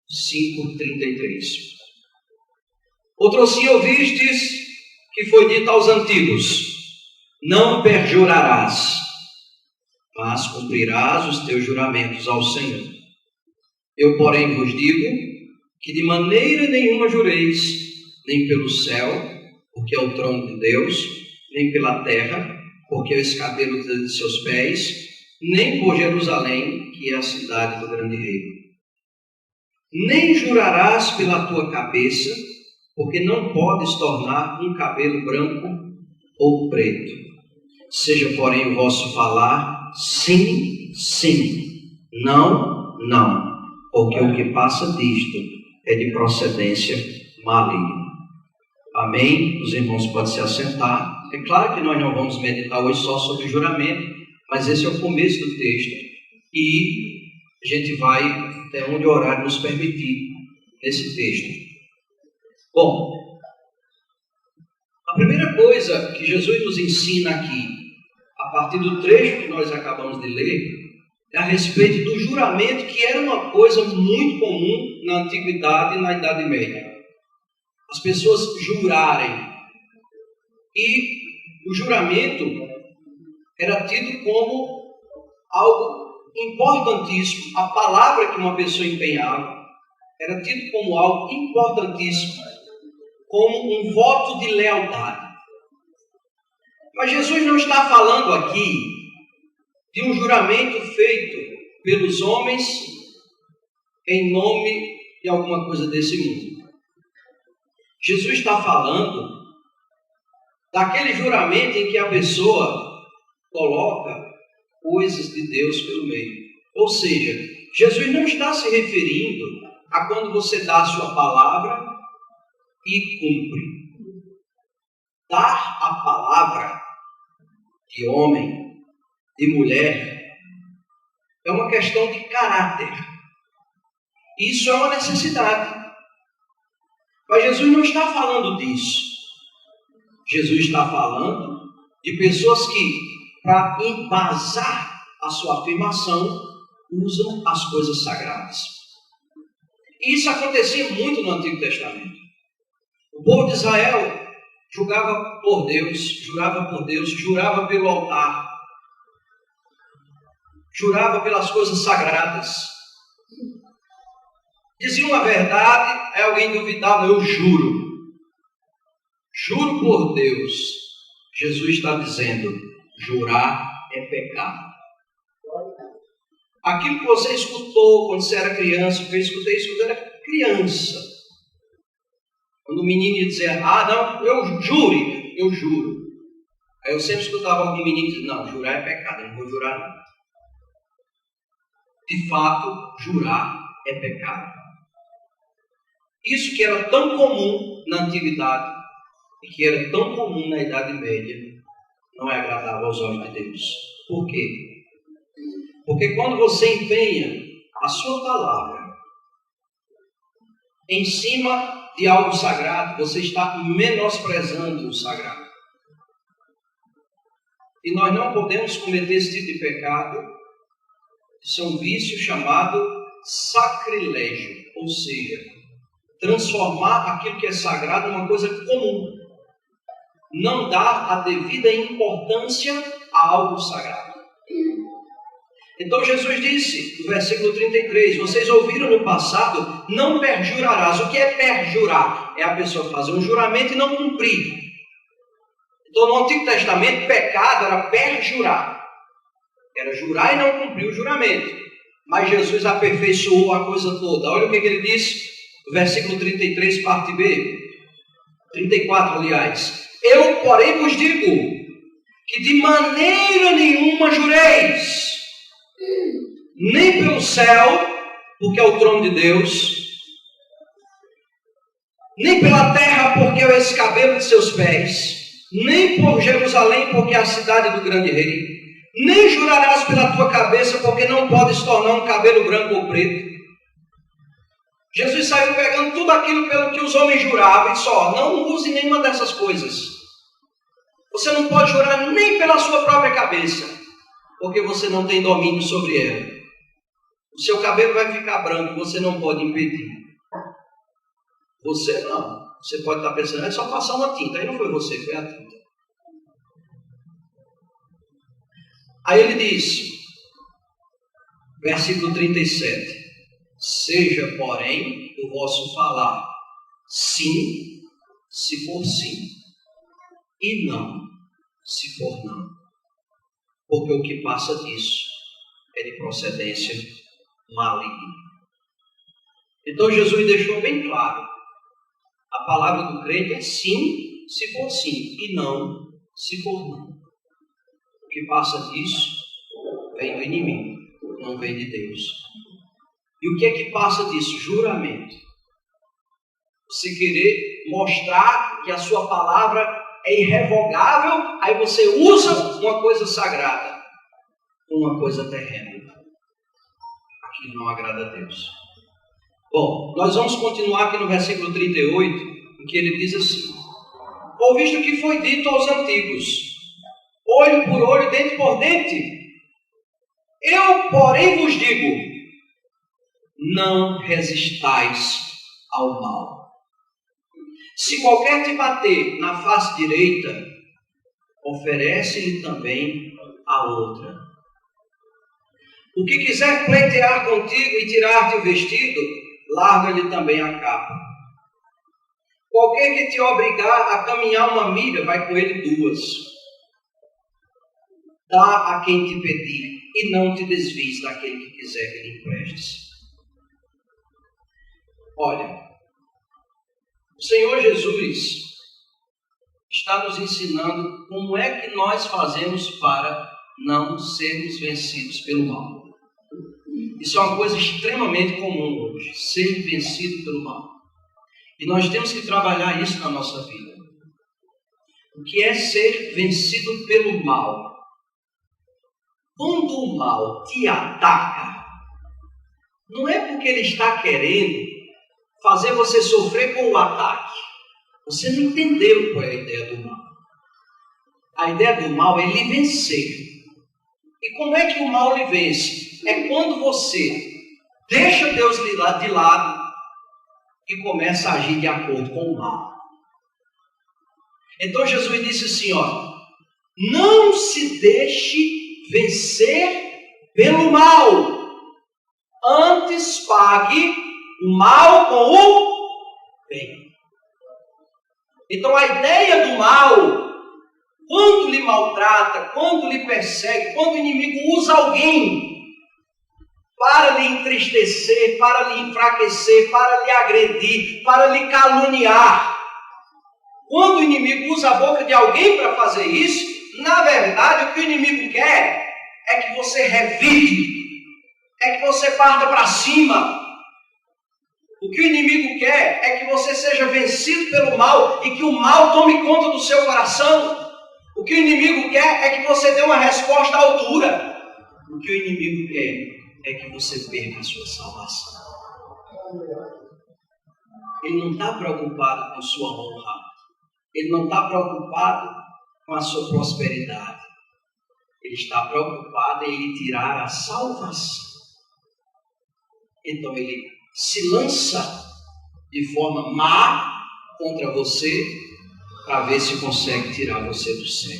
5:33. Outrossim ouvistes que foi dito aos antigos: não perjurarás, mas cumprirás os teus juramentos ao Senhor. Eu, porém, vos digo que de maneira nenhuma jureis, nem pelo céu, porque é o trono de Deus, nem pela terra, porque é o escabelo de seus pés, nem por Jerusalém, que é a cidade do grande rei. Nem jurarás pela tua cabeça, porque não podes tornar um cabelo branco ou preto. Seja, porém, o vosso falar sim, sim, não, não, porque o que passa disto é de procedência maligna. Amém? Os irmãos podem se assentar. É claro que nós não vamos meditar hoje só sobre juramento, mas esse é o começo do texto e a gente vai até onde o horário nos permitir nesse texto. Bom, a primeira coisa que Jesus nos ensina aqui, a partir do trecho que nós acabamos de ler, é a respeito do juramento, que era uma coisa muito comum na Antiguidade e na Idade Média. As pessoas jurarem. E o juramento era tido como algo importantíssimo. A palavra que uma pessoa empenhava era tido como algo importantíssimo, como um voto de lealdade. Mas Jesus não está falando aqui de um juramento feito pelos homens em nome de alguma coisa desse mundo. Jesus está falando daquele juramento em que a pessoa coloca coisas de Deus pelo meio. Ou seja, Jesus não está se referindo a quando você dá a sua palavra e cumpre. Dar a palavra de homem, de mulher, é uma questão de caráter. Isso é uma necessidade. Mas Jesus não está falando disso. Jesus está falando de pessoas que, para embasar a sua afirmação, usam as coisas sagradas. E isso acontecia muito no Antigo Testamento. O povo de Israel jurava por Deus, jurava pelo altar, jurava pelas coisas sagradas. Diziam a verdade, aí alguém duvidava: eu juro. Juro por Deus. Jesus está dizendo: jurar é pecado. Aquilo que você escutou quando você era criança, eu escutei isso quando era criança. Quando o menino ia dizer: ah, não, eu juro. Aí eu sempre escutava algum menino dizer: não, jurar é pecado, eu não vou jurar não. De fato, jurar é pecado. Isso que era tão comum na antiguidade e que era tão comum na Idade Média, não é agradável aos olhos de Deus. Por quê? Porque quando você empenha a sua palavra em cima de algo sagrado, você está menosprezando o sagrado. E nós não podemos cometer esse tipo de pecado. Isso é um vício chamado sacrilégio, ou seja, transformar aquilo que é sagrado numa coisa comum. Não dar a devida importância a algo sagrado. Então Jesus disse, no versículo 33, vocês ouviram no passado: não perjurarás. O que é perjurar? É a pessoa fazer um juramento e não cumprir. Então no Antigo Testamento, pecado era perjurar. Era jurar e não cumprir o juramento. Mas Jesus aperfeiçoou a coisa toda. Olha o que ele disse no versículo 33, parte B. 34, aliás. Eu, porém, vos digo que de maneira nenhuma jureis, nem pelo céu, porque é o trono de Deus, nem pela terra, porque é o escabelo de seus pés, nem por Jerusalém, porque é a cidade do grande rei, nem jurarás pela tua cabeça, porque não podes tornar um cabelo branco ou preto. Jesus saiu pegando tudo aquilo pelo que os homens juravam e disse: não use nenhuma dessas coisas. Você não pode jurar nem pela sua própria cabeça, porque você não tem domínio sobre ela. O seu cabelo vai ficar branco, você não pode impedir. Você não. Você pode estar pensando, é só passar uma tinta. Aí não foi você, foi a tinta. Aí ele diz, versículo 37, seja, porém, o vosso falar sim, se for sim, e não, se for não. Porque o que passa disso é de procedência maligna. Então Jesus deixou bem claro, a palavra do crente é sim, se for sim, e não, se for não. O que passa disso vem do inimigo, não vem de Deus. E o que é que passa disso? Juramento. Você querer mostrar que a sua palavra é irrevogável, aí você usa uma coisa sagrada com uma coisa terrena. Aquilo não agrada a Deus. Bom, nós vamos continuar aqui no versículo 38, em que ele diz assim: ouviste o que foi dito aos antigos, olho por olho, dente por dente. Eu, porém, vos digo, não resistais ao mal. Se qualquer te bater na face direita, oferece-lhe também a outra. O que quiser pleitear contigo e tirar-te o vestido, larga-lhe também a capa. Qualquer que te obrigar a caminhar uma milha, vai com ele 2. Dá a quem te pedir, e não te desvies daquele que quiser que lhe emprestes. Olha, o Senhor Jesus está nos ensinando como é que nós fazemos para não sermos vencidos pelo mal. Isso é uma coisa extremamente comum hoje, ser vencido pelo mal. E nós temos que trabalhar isso na nossa vida. O que é ser vencido pelo mal? Quando o mal te ataca, não é porque ele está querendo fazer você sofrer com o ataque. Você não entendeu qual é a ideia do mal. A ideia do mal é lhe vencer. E como é que o mal lhe vence? É quando você deixa Deus de lado e começa a agir de acordo com o mal. Então Jesus disse assim, ó, não se deixe vencer pelo mal. Antes pague o mal com o bem. Então a ideia do mal, quando lhe maltrata, quando lhe persegue, quando o inimigo usa alguém para lhe entristecer, para lhe enfraquecer, para lhe agredir, para lhe caluniar, quando o inimigo usa a boca de alguém para fazer isso, na verdade o que o inimigo quer é que você revide, é que você parta para cima. O que o inimigo quer é que você seja vencido pelo mal e que o mal tome conta do seu coração. O que o inimigo quer é que você dê uma resposta à altura. O que o inimigo quer é que você perca a sua salvação. Ele não está preocupado com sua honra. Ele não está preocupado com a sua prosperidade. Ele está preocupado em lhe tirar a salvação. Então ele se lança de forma má contra você para ver se consegue tirar você do céu.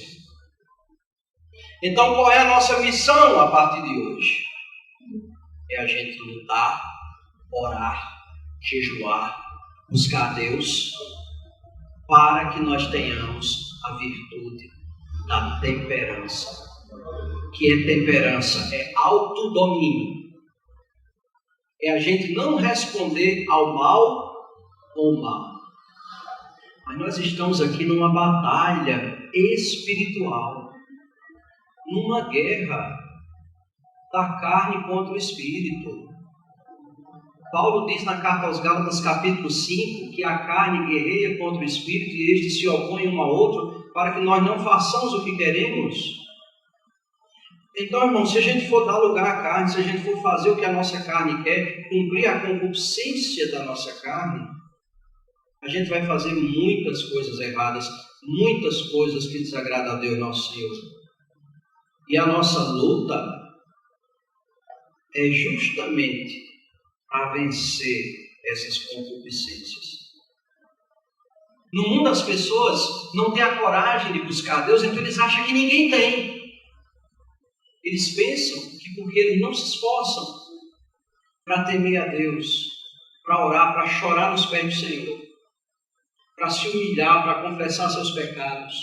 Então qual é a nossa missão a partir de hoje? É a gente lutar, orar, jejuar, buscar a Deus para que nós tenhamos a virtude da temperança. Que é temperança? É autodomínio. É a gente não responder ao mal com o mal. Mas nós estamos aqui numa batalha espiritual, numa guerra da carne contra o espírito. Paulo diz na carta aos Gálatas, capítulo 5, que a carne guerreia contra o espírito e estes se opõem um ao outro para que nós não façamos o que queremos. Então, irmão, se a gente for dar lugar à carne, se a gente for fazer o que a nossa carne quer, cumprir a concupiscência da nossa carne, a gente vai fazer muitas coisas erradas muitas coisas que desagradam a Deus nosso Senhor. E a nossa luta é justamente para vencer essas concupiscências. No mundo as pessoas não têm a coragem de buscar Deus, então eles acham que ninguém tem. Eles pensam que porque eles não se esforçam para temer a Deus, para orar, para chorar nos pés do Senhor, para se humilhar, para confessar seus pecados,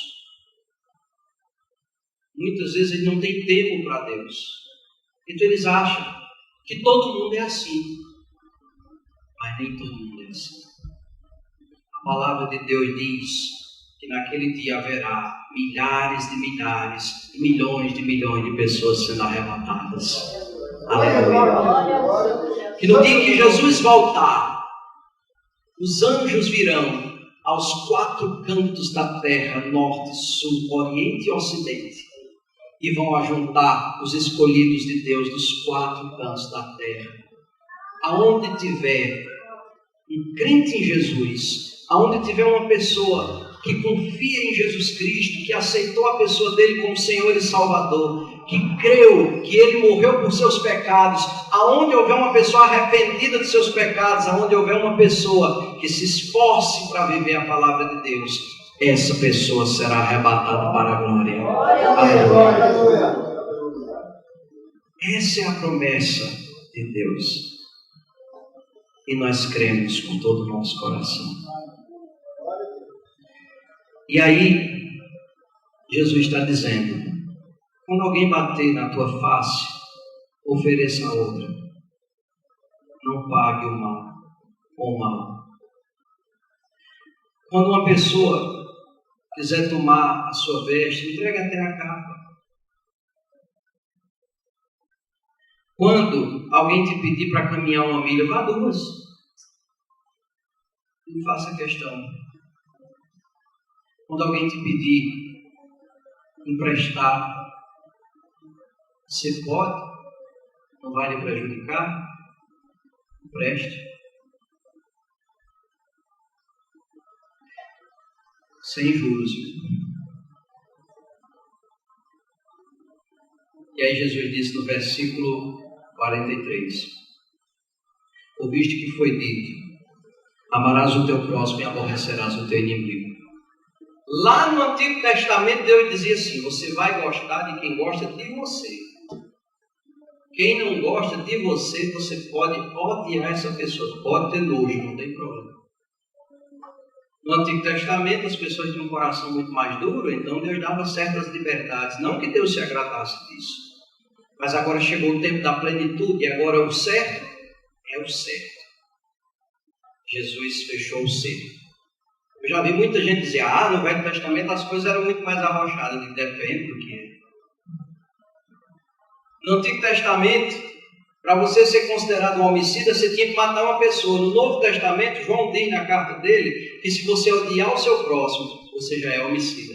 muitas vezes eles não têm tempo para Deus. Então eles acham que todo mundo é assim, mas nem todo mundo é assim. A palavra de Deus diz que naquele dia haverá milhares de milhares, milhões de pessoas sendo arrebatadas. Aleluia. Que no dia que Jesus voltar, os anjos virão aos 4 cantos da terra, norte, sul, oriente e ocidente, e vão ajuntar os escolhidos de Deus dos 4 cantos da terra. Aonde tiver um crente em Jesus, aonde tiver uma pessoa que confia em Jesus Cristo, que aceitou a pessoa dele como Senhor e Salvador, que creu que ele morreu por seus pecados, aonde houver uma pessoa arrependida de seus pecados, aonde houver uma pessoa que se esforce para viver a palavra de Deus, essa pessoa será arrebatada para a glória. Aleluia. Essa é a promessa de Deus. E nós cremos com todo o nosso coração. E aí, Jesus está dizendo, quando alguém bater na tua face, ofereça a outra. Não pague o mal com o mal. Quando uma pessoa quiser tomar a sua veste, entregue até a capa. Quando alguém te pedir para caminhar uma milha, vá 2. Não faça questão. Quando alguém te pedir emprestar, você pode, não vai lhe prejudicar, empreste. Sem juros. E aí Jesus disse no versículo 43, ouviste que foi dito, amarás o teu próximo e aborrecerás o teu inimigo. Lá no Antigo Testamento Deus dizia assim, você vai gostar de quem gosta de você. Quem não gosta de você, você pode odiar essa pessoa, pode ter nojo, não tem problema. No Antigo Testamento as pessoas tinham um coração muito mais duro, então Deus dava certas liberdades, não que Deus se agradasse disso. Mas agora chegou o tempo da plenitude, e agora o certo é o certo. Jesus fechou o cerco. Eu já vi muita gente dizer, no Velho Testamento as coisas eram muito mais arrochadas. Depende do que é. No Antigo Testamento, para você ser considerado um homicida, você tinha que matar uma pessoa. No Novo Testamento, João diz na carta dele, que se você odiar o seu próximo, você já é homicida.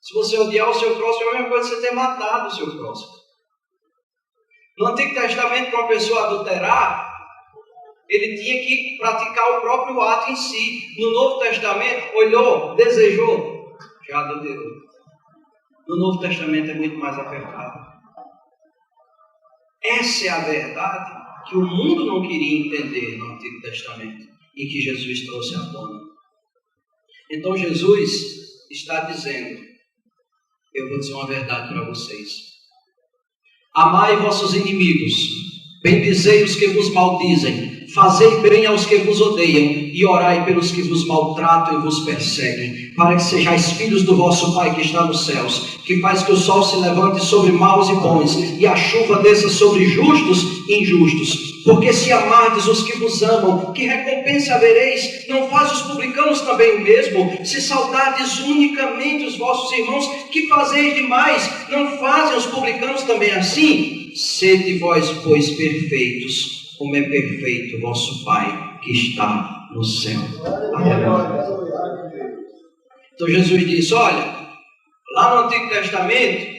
Se você odiar o seu próximo, é a mesma coisa que você ter matado o seu próximo. No Antigo Testamento, para uma pessoa adulterar, ele tinha que praticar o próprio ato em si. No Novo Testamento, olhou, desejou, já adulterou. No Novo Testamento é muito mais apertado. Essa é a verdade que o mundo não queria entender no Antigo Testamento e que Jesus trouxe à tona. Então Jesus está dizendo, eu vou dizer uma verdade para vocês. Amai vossos inimigos, bendizei os que vos maldizem, fazei bem aos que vos odeiam e orai pelos que vos maltratam e vos perseguem, para que sejais filhos do vosso Pai que está nos céus, que faz que o sol se levante sobre maus e bons e a chuva desça sobre justos e injustos. Porque se amardes os que vos amam, que recompensa havereis? Não faz os publicanos também o mesmo? Se saudardes unicamente os vossos irmãos, que fazeis demais? Não fazem os publicanos também assim? Sede vós, pois, perfeitos, como é perfeito o vosso Pai que está no céu. Então Jesus disse, olha, lá no Antigo Testamento,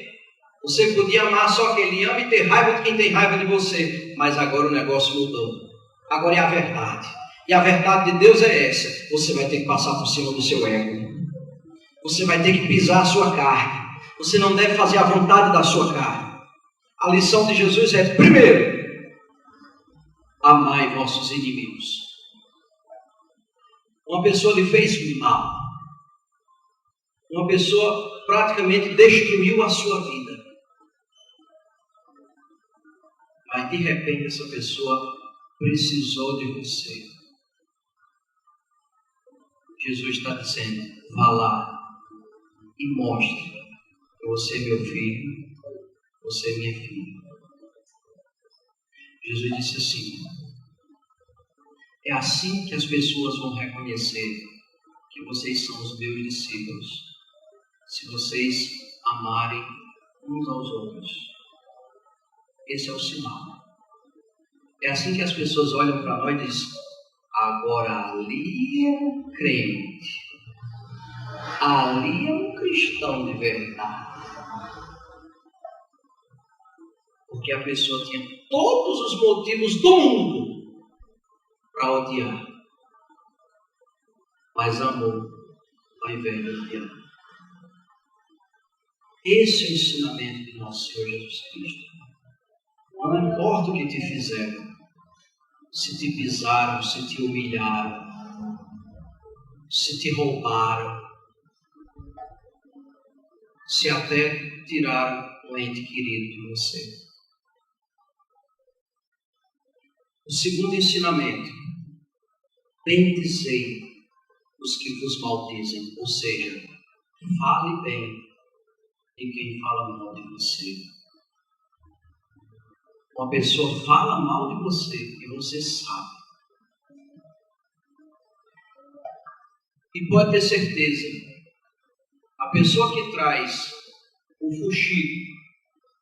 você podia amar só quem lhe ama e ter raiva de quem tem raiva de você. Mas agora o negócio mudou. Agora é a verdade. E a verdade de Deus é essa. Você vai ter que passar por cima do seu ego. Você vai ter que pisar a sua carne. Você não deve fazer a vontade da sua carne. A lição de Jesus é, primeiro, amai vossos inimigos. Uma pessoa lhe fez mal. Uma pessoa praticamente destruiu a sua vida. Mas de repente essa pessoa precisou de você. Jesus está dizendo, vá lá e mostre que você é meu filho, você é minha filha. Jesus disse assim, é assim que as pessoas vão reconhecer que vocês são os meus discípulos, se vocês amarem uns aos outros. Esse é o sinal. É assim que as pessoas olham para nós e dizem, agora ali é um crente, ali é um cristão de verdade. Porque a pessoa tinha todos os motivos do mundo para odiar, mas amou ao invés de odiar. Esse é o ensinamento de nosso Senhor Jesus Cristo. Não importa o que te fizeram, se te pisaram, se te humilharam, se te roubaram, se até tiraram um ente querido de você. O segundo ensinamento, bendizei os que vos maldizem, ou seja, fale bem de quem fala mal de você. Uma pessoa fala mal de você e você sabe. E pode ter certeza, a pessoa que traz o fuxico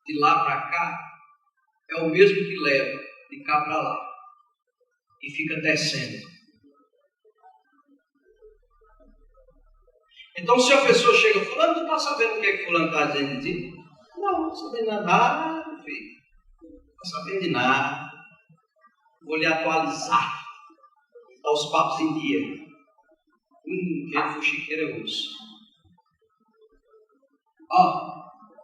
de lá para cá é o mesmo que leva de cá para lá e fica descendo. Então, se a pessoa chega, fulano, tu está sabendo o que é que fulano está dizendo de ti? Não, não estou sabendo nada, meu filho. Não estou sabendo de nada. Vou lhe atualizar. Dar os papos em dia. Que fuxiqueiro é osso.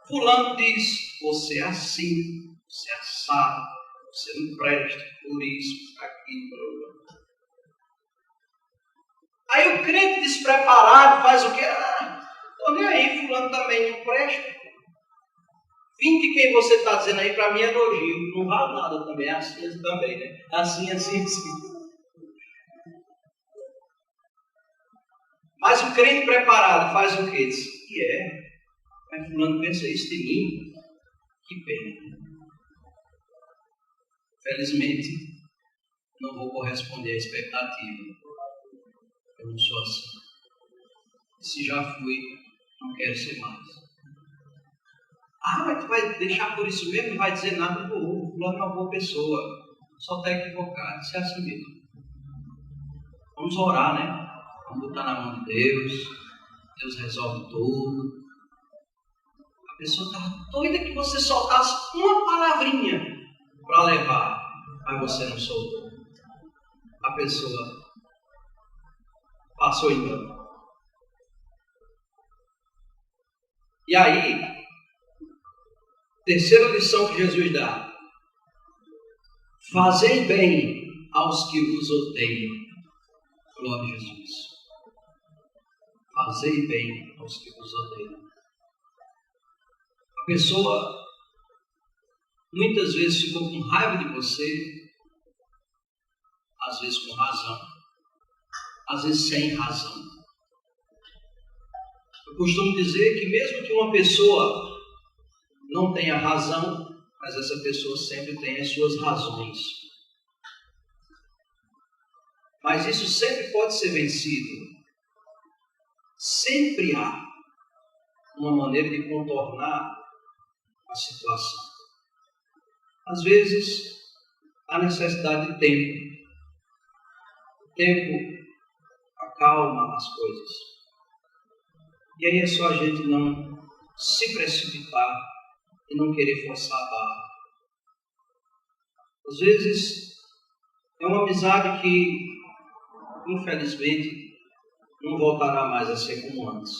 Fulano diz, você é assim, você é assado, você não presta, por isso, por aquilo. Aí o crente despreparado faz o quê? Estou nem aí, fulano também não presta. Vim de quem você está dizendo aí, para mim é elogio. Não vale nada também, é assim também, né? Assim. Mas o crente preparado faz o quê? Diz, mas fulano pensa isso de mim. Que pena. Felizmente, não vou corresponder à expectativa. Eu não sou assim. Se já fui, não quero ser mais. Mas tu vai deixar por isso mesmo? Não vai dizer nada do outro. Fulano é uma boa pessoa. Só está equivocado. Isso é assim mesmo. Vamos orar, né? Vamos botar na mão de Deus. Deus resolve tudo. A pessoa estava doida que você soltasse uma palavrinha para levar. Mas você não soltou. A pessoa passou então. E aí, terceira lição que Jesus dá. Fazei bem aos que vos odeiam. Glória a Jesus. Fazei bem aos que vos odeiam. A pessoa muitas vezes ficou com raiva de você, às vezes com razão, às vezes sem razão. Eu costumo dizer que mesmo que uma pessoa não tenha razão, mas essa pessoa sempre tem as suas razões. Mas isso sempre pode ser vencido. Sempre há uma maneira de contornar a situação. Às vezes, há necessidade de tempo. O tempo acalma as coisas. E aí é só a gente não se precipitar e não querer forçar a barra. Às vezes, é uma amizade que, infelizmente, não voltará mais a ser como antes.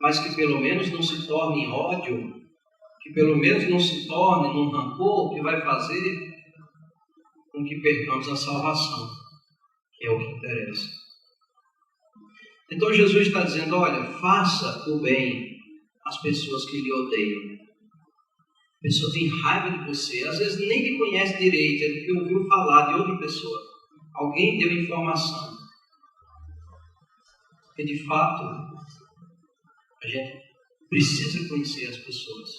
mas que pelo menos não se torne em ódio, que pelo menos não se torne num rancor que vai fazer com que percamos a salvação, que é o que interessa. Então Jesus está dizendo, olha, faça o bem às pessoas que lhe odeiam. A pessoa tem raiva de você, às vezes nem lhe conhece direito, é porque ouviu falar de outra pessoa. Alguém deu informação. Porque de fato, a gente precisa conhecer as pessoas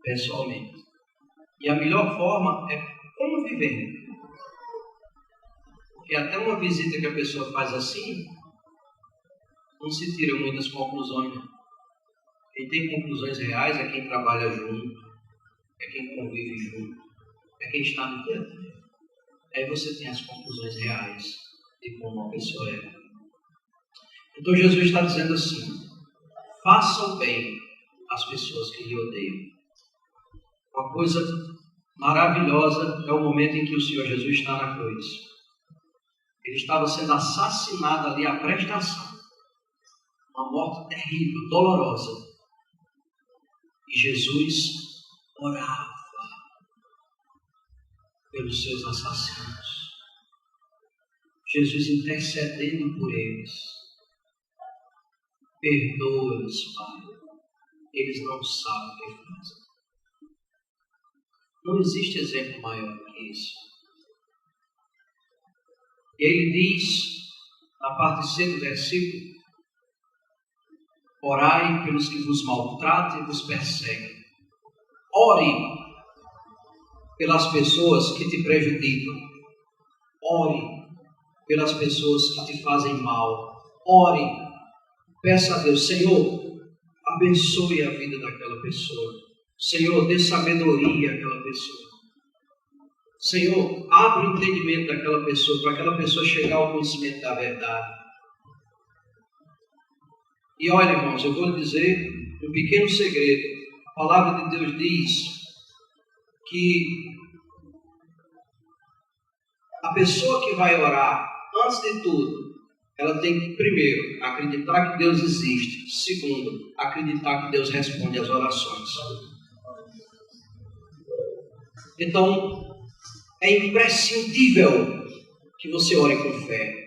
pessoalmente. E a melhor forma é convivendo. Porque até uma visita que a pessoa faz assim, não se tira muitas conclusões. Não. Quem tem conclusões reais é quem trabalha junto, é quem convive junto, é quem está no dia a dia. Aí você tem as conclusões reais de como uma pessoa é. Então Jesus está dizendo assim, faça o bem às pessoas que lhe odeiam. Uma coisa maravilhosa é o momento em que o Senhor Jesus está na cruz. Ele estava sendo assassinado ali à prestação. Uma morte terrível, dolorosa. E Jesus orava pelos seus assassinos. Jesus intercedendo por eles. Perdoa-os, Pai. Eles não sabem o que fazem. Não existe exemplo maior que isso. E ele diz, na parte C do versículo, orai pelos que vos maltratam e vos perseguem. Ore pelas pessoas que te prejudicam. Ore pelas pessoas que te fazem mal. Ore. Peça a Deus, Senhor, abençoe a vida daquela pessoa. Senhor, dê sabedoria àquela pessoa. Senhor, abre o entendimento daquela pessoa, para aquela pessoa chegar ao conhecimento da verdade. E olha, irmãos, eu vou lhe dizer um pequeno segredo. A palavra de Deus diz que a pessoa que vai orar, antes de tudo, ela tem que, primeiro, acreditar que Deus existe. Segundo, acreditar que Deus responde às orações. Então, é imprescindível que você ore com fé.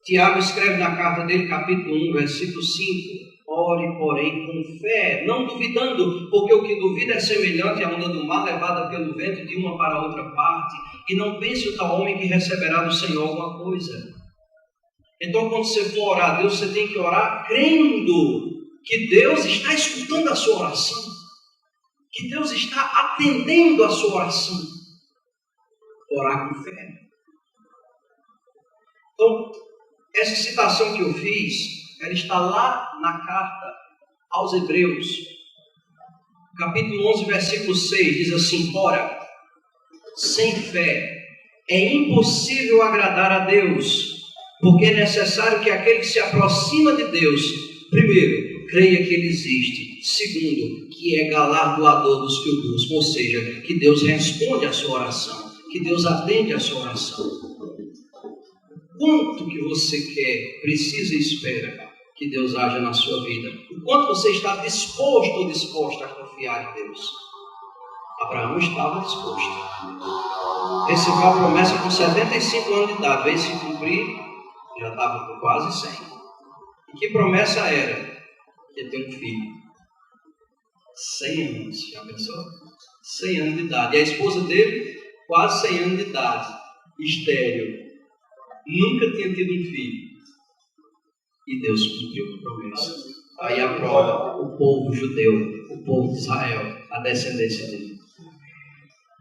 Tiago escreve na carta dele, capítulo 1, versículo 5, ore, porém, com fé, não duvidando, porque o que duvida é semelhante à onda do mar levada pelo vento de uma para outra parte, e não pense o tal homem que receberá do Senhor alguma coisa. Então, quando você for orar a Deus, você tem que orar crendo que Deus está escutando a sua oração, que Deus está atendendo a sua oração. Orar com fé. Então, essa citação que eu fiz, ela está lá na carta aos Hebreus, capítulo 11, versículo 6, diz assim, ora, sem fé é impossível agradar a Deus, porque é necessário que aquele que se aproxima de Deus, primeiro, creia que Ele existe, segundo, que é galardoador dos que o buscam, ou seja, que Deus responde à sua oração, que Deus atende à sua oração. Quanto que você quer, precisa e espera que Deus haja na sua vida? O quanto você está disposto ou disposta a confiar em Deus? Abraão estava disposto. Recebeu a promessa com 75 anos de idade. Veio se cumprir, já estava com quase 100. E que promessa era? Que ia ter um filho. 100 anos, já pensou? 100 anos de idade. E a esposa dele, quase 100 anos de idade. Estéril. Nunca tinha tido um filho. E Deus cumpriu a promessa. Aí a prova, o povo judeu, o povo de Israel, a descendência dele.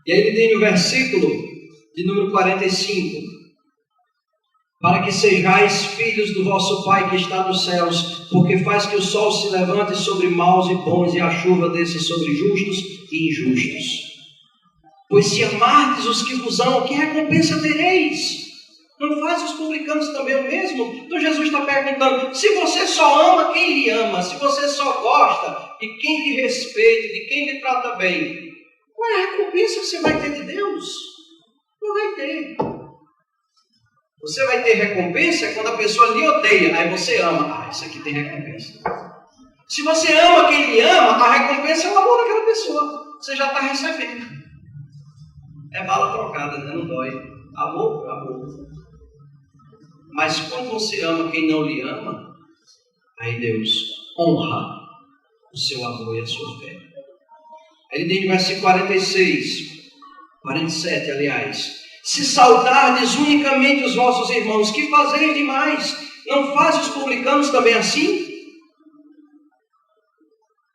E aí ele diz no versículo de número 45, para que sejais filhos do vosso Pai que está nos céus, porque faz que o sol se levante sobre maus e bons, e a chuva desça sobre justos e injustos. Pois se amardes os que vos amam, que recompensa tereis? Não faz os publicanos também o mesmo? Então Jesus está perguntando, se você só ama quem lhe ama, se você só gosta de quem lhe respeita, de quem lhe trata bem, qual é a recompensa que você vai ter de Deus? Não vai ter. Você vai ter recompensa quando a pessoa lhe odeia, aí você ama. Isso aqui tem recompensa. Se você ama quem lhe ama, a recompensa é o amor daquela pessoa. Você já está recebendo. É bala trocada, né? Não dói. Amor por amor. Mas quando você ama quem não lhe ama, aí Deus honra o seu amor e a sua fé. Aí ele diz no versículo 47, aliás. Se saudardes unicamente os vossos irmãos, que fazeis demais? Não fazem os publicanos também assim?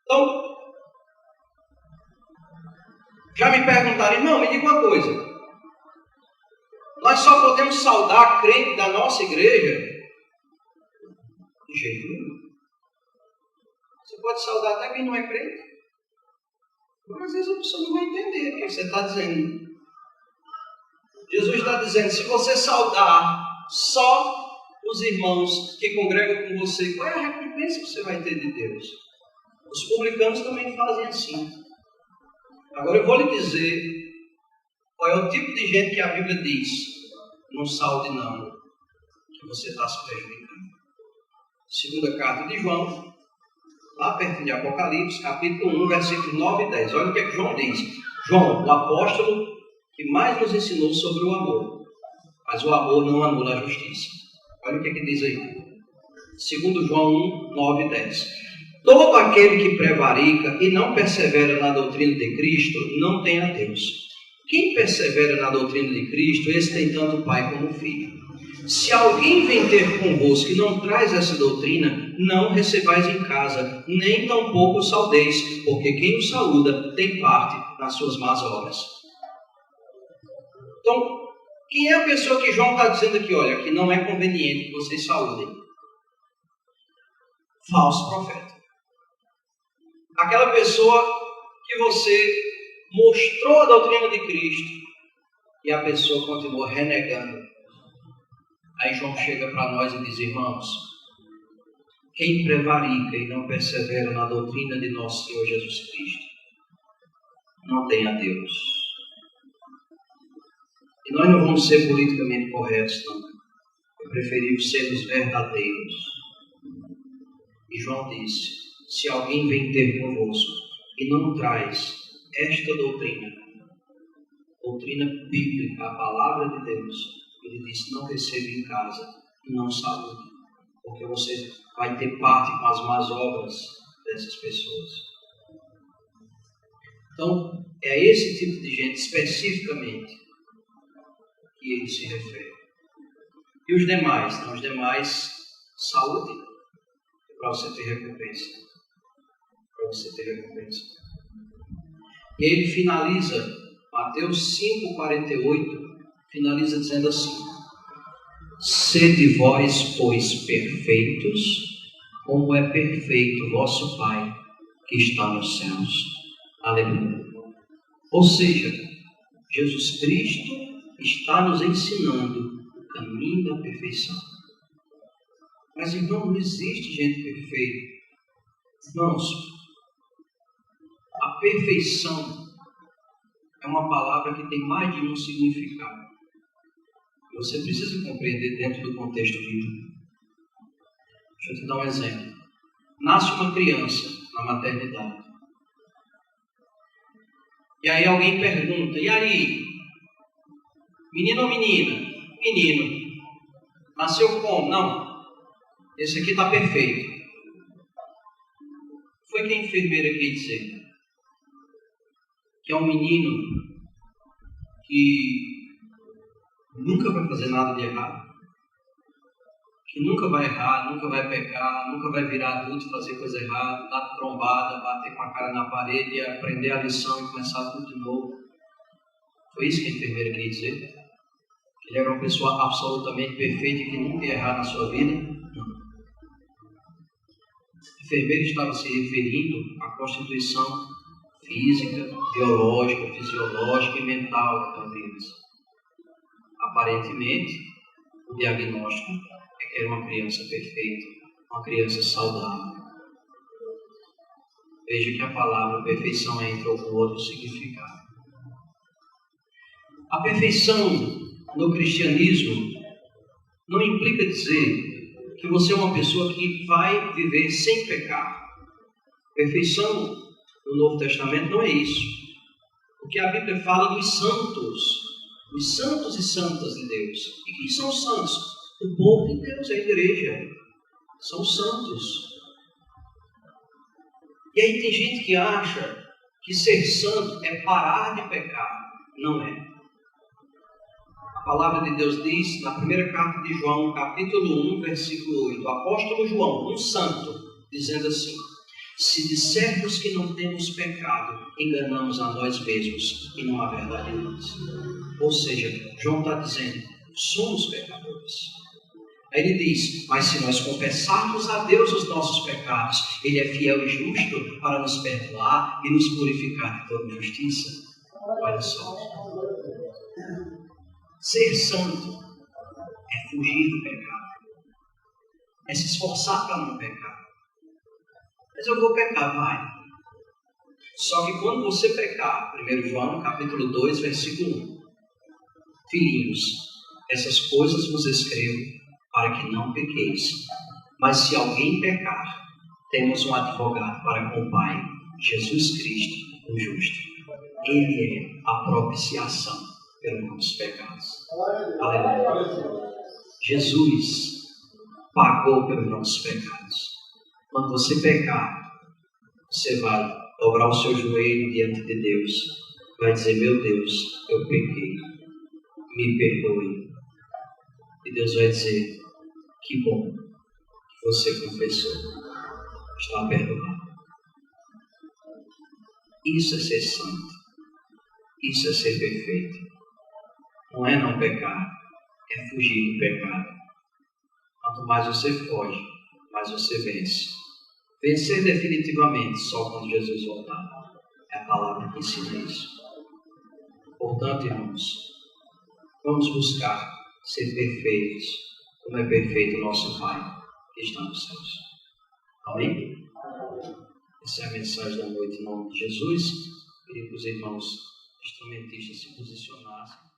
Então, já me perguntaram, irmão, me diga uma coisa. Nós só podemos saudar crente da nossa igreja? De jeito nenhum. Você pode saudar até quem não é crente. Mas às vezes a pessoa não vai entender o que você está dizendo. Jesus está dizendo, se você saudar só os irmãos que congregam com você, qual é a recompensa que você vai ter de Deus? Os publicanos também fazem assim. Agora eu vou lhe dizer qual é o tipo de gente que a Bíblia diz, não saude não, que você está se prejudicando. Segunda carta de João, lá perto de Apocalipse, capítulo 1, versículos 9 e 10. Olha o que é que João diz. João, o apóstolo que mais nos ensinou sobre o amor. Mas o amor não anula a justiça. Olha o que é que diz aí. Segundo João 1, 9 e 10. Todo aquele que prevarica e não persevera na doutrina de Cristo, não tem a Deus. Quem persevera na doutrina de Cristo, esse tem tanto o Pai como o Filho. Se alguém vem ter convosco e não traz essa doutrina, não recebais em casa, nem tampouco o saudeis, porque quem o saúda tem parte nas suas más obras. Então, quem é a pessoa que João está dizendo aqui, olha, que não é conveniente que vocês saúdem? Falso profeta. Aquela pessoa que você mostrou a doutrina de Cristo e a pessoa continua renegando. Aí João chega para nós e diz, irmãos, quem prevarica e não persevera na doutrina de nosso Senhor Jesus Cristo, não tem a Deus. E nós não vamos ser politicamente corretos, não. É preferível sermos verdadeiros. E João disse, se alguém vem ter convosco e não traz esta doutrina bíblica, a palavra de Deus, ele disse, não receba em casa e não saúde, porque você vai ter parte com as más obras dessas pessoas. Então, é esse tipo de gente especificamente que ele se refere. E os demais? Não, os demais, saúde, para você ter recompensa. Para você ter recompensa. E ele finaliza, Mateus 5,48, finaliza dizendo assim, sede vós, pois, perfeitos, como é perfeito vosso Pai, que está nos céus. Aleluia. Ou seja, Jesus Cristo está nos ensinando o caminho da perfeição. Mas, irmão, não existe gente perfeita. Irmãos, a perfeição é uma palavra que tem mais de um significado. Você precisa compreender dentro do contexto bíblico. Deixa eu te dar um exemplo. Nasce uma criança na maternidade. E aí alguém pergunta, e aí? Menino ou menina? Menino. Nasceu como? Não. Esse aqui está perfeito. Foi que a enfermeira quis dizer? Que é um menino que nunca vai fazer nada de errado. Que nunca vai errar, nunca vai pecar, nunca vai virar adulto e fazer coisa errada, dar trombada, bater com a cara na parede, aprender a lição e começar tudo de novo. Foi isso que a enfermeira queria dizer? Que ele era uma pessoa absolutamente perfeita e que nunca ia errar na sua vida? Não. A enfermeira estava se referindo à constituição física, biológica, fisiológica e mental daquela criança. Aparentemente, o diagnóstico é que era uma criança perfeita, uma criança saudável. Veja que a palavra perfeição entra com outro significado. A perfeição no cristianismo não implica dizer que você é uma pessoa que vai viver sem pecar. Perfeição no Novo Testamento não é isso. Porque a Bíblia fala dos santos e santas de Deus. E quem são os santos? O povo de Deus, a igreja. São santos. E aí tem gente que acha que ser santo é parar de pecar. Não é. A palavra de Deus diz, na primeira carta de João, capítulo 1, versículo 8, o apóstolo João, um santo, dizendo assim: se dissermos que não temos pecado, enganamos a nós mesmos e não há verdade em nós. Ou seja, João está dizendo, somos pecadores. Aí ele diz, mas se nós confessarmos a Deus os nossos pecados, Ele é fiel e justo para nos perdoar e nos purificar de toda injustiça. Olha só. Ser santo é fugir do pecado. É se esforçar para não pecar. Mas eu vou pecar, vai. Só que quando você pecar, 1 João capítulo 2, versículo 1. Filhinhos, essas coisas vos escrevo para que não pequeis. Mas se alguém pecar, temos um advogado para com o Pai, Jesus Cristo, o justo. Ele é a propiciação pelos nossos pecados. Aleluia. Jesus pagou pelos nossos pecados. Quando você pecar, você vai dobrar o seu joelho diante de Deus. Vai dizer, meu Deus, eu pequei. Me perdoe. E Deus vai dizer, que bom que você confessou. Está perdoado. Isso é ser santo. Isso é ser perfeito. Não é não pecar. É fugir do pecado. Quanto mais você foge, mais você vence. Vencer definitivamente só quando Jesus voltar. É a palavra que ensina isso. Portanto, irmãos, vamos buscar ser perfeitos, como é perfeito o nosso Pai que está nos céus. Amém? Essa é a mensagem da noite em nome de Jesus. Queria que os irmãos instrumentistas se posicionassem.